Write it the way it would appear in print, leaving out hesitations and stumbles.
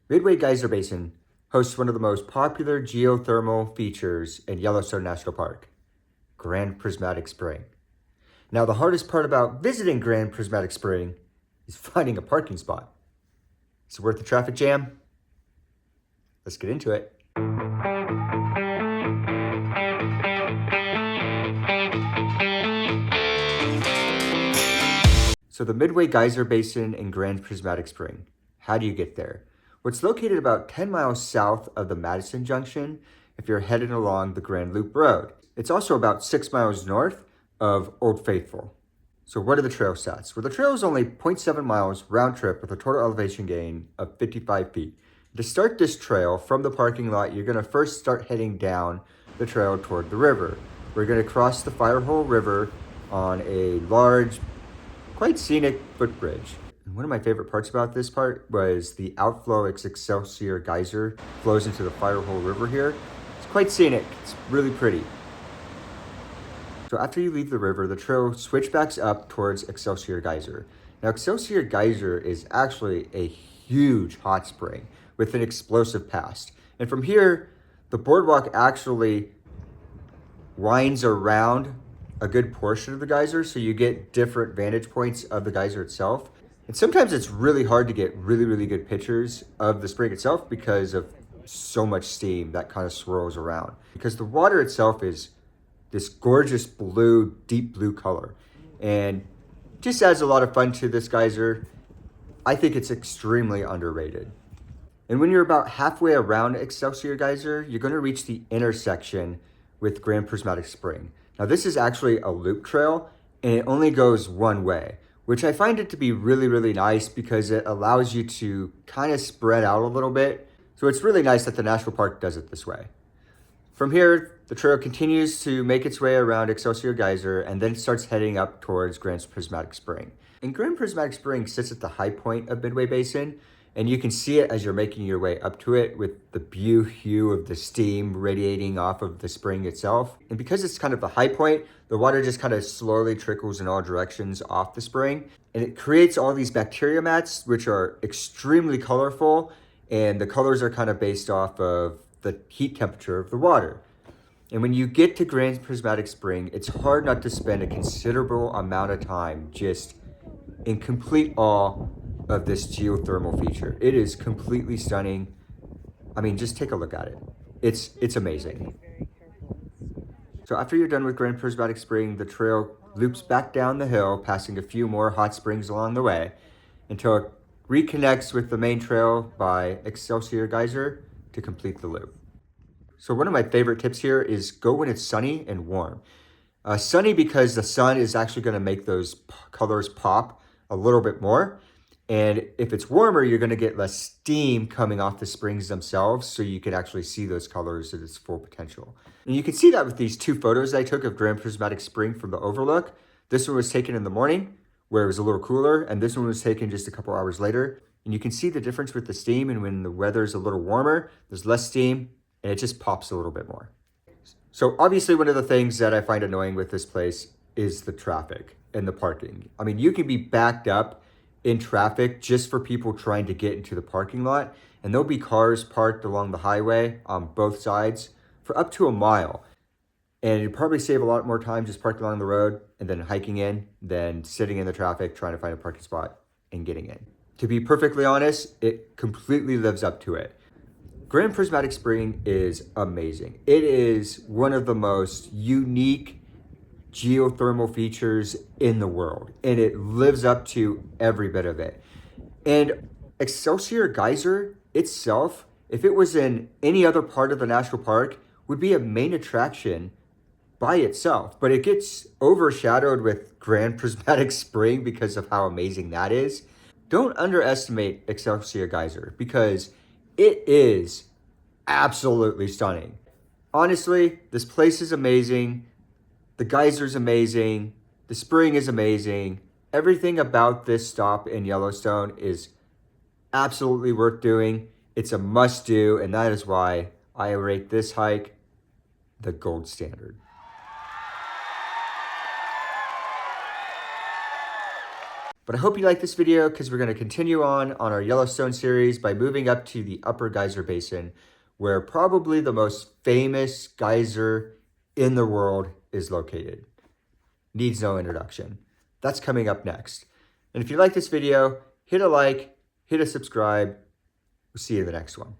Midway Geyser Basin hosts one of the most popular geothermal features in Yellowstone National Park, Grand Prismatic Spring. Now, the hardest part about visiting Grand Prismatic Spring is finding a parking spot. Is it worth the traffic jam? Let's get into it. So the Midway Geyser Basin in Grand Prismatic Spring. How do you get there? Well, it's located about 10 miles south of the Madison Junction if you're headed along the Grand Loop Road. It's also about 6 miles north of Old Faithful. So what are the trail stats? Well, the trail is only 0.7 miles round trip with a total elevation gain of 55 feet. To start this trail from the parking lot, you're going to first start heading down the trail toward the river. We're going to cross the Firehole River on a large, quite scenic footbridge. And one of my favorite parts about this part was the outflow Excelsior Geyser flows into the Firehole River here. It's quite scenic. It's really pretty. So after you leave the river, the trail switchbacks up towards Excelsior Geyser. Now, Excelsior Geyser is actually a huge hot spring with an explosive past. And from here, the boardwalk actually winds around a good portion of the geyser, so you get different vantage points of the geyser itself. And sometimes it's really hard to get really good pictures of the spring itself because of so much steam that kind of swirls around. Because the water itself is this gorgeous blue, deep blue color, and just adds a lot of fun to this geyser. I think it's extremely underrated. And when you're about halfway around Excelsior Geyser, you're going to reach the intersection with Grand Prismatic Spring. Now, this is actually a loop trail, and it only goes one way, which I find it to be really nice because it allows you to kind of spread out a little bit. So it's really nice that the national park does it this way. From here, the trail continues to make its way around Excelsior Geyser and then starts heading up towards Grand Prismatic Spring. And Grand Prismatic Spring sits at the high point of Midway Basin, and you can see it as you're making your way up to it with the blue hue of the steam radiating off of the spring itself. And because it's kind of the high point, the water just kind of slowly trickles in all directions off the spring. And it creates all these bacteria mats, which are extremely colorful. And the colors are kind of based off of the heat temperature of the water. And when you get to Grand Prismatic Spring, it's hard not to spend a considerable amount of time just in complete awe of this geothermal feature. It is completely stunning. I mean, just take a look at it. It's amazing. So after you're done with Grand Prismatic Spring, the trail loops back down the hill, passing a few more hot springs along the way until it reconnects with the main trail by Excelsior Geyser to complete the loop. So one of my favorite tips here is go when it's sunny and warm. Sunny because the sun is actually going to make those colors pop a little bit more. And if it's warmer, you're going to get less steam coming off the springs themselves, so you can actually see those colors at its full potential. And you can see that with these two photos I took of Grand Prismatic Spring from the overlook. This one was taken in the morning, where it was a little cooler, and this one was taken just a couple hours later. And you can see the difference with the steam, and when the weather's a little warmer, there's less steam, and it just pops a little bit more. So obviously one of the things that I find annoying with this place is the traffic and the parking. I mean, you can be backed up in traffic just for people trying to get into the parking lot, and there'll be cars parked along the highway on both sides for up to a mile. And you'd probably save a lot more time just parking along the road and then hiking in than sitting in the traffic trying to find a parking spot and getting in. To be perfectly honest, it completely lives up to it. Grand Prismatic Spring is amazing. It is one of the most unique geothermal features in the world, and it lives up to every bit of it. And Excelsior Geyser itself, if it was in any other part of the national park, would be a main attraction by itself, but it gets overshadowed with Grand Prismatic Spring because of how amazing that is. Don't underestimate Excelsior Geyser because it is absolutely stunning. Honestly, this place is amazing. The geyser's amazing. The spring is amazing. Everything about this stop in Yellowstone is absolutely worth doing. It's a must-do, and that is why I rate this hike the gold standard. But I hope you like this video because we're going to continue on our Yellowstone series by moving up to the Upper Geyser Basin, where probably the most famous geyser in the world is located. Needs no introduction. That's coming up next. And if you like this video, hit a like, hit a subscribe. We'll see you in the next one.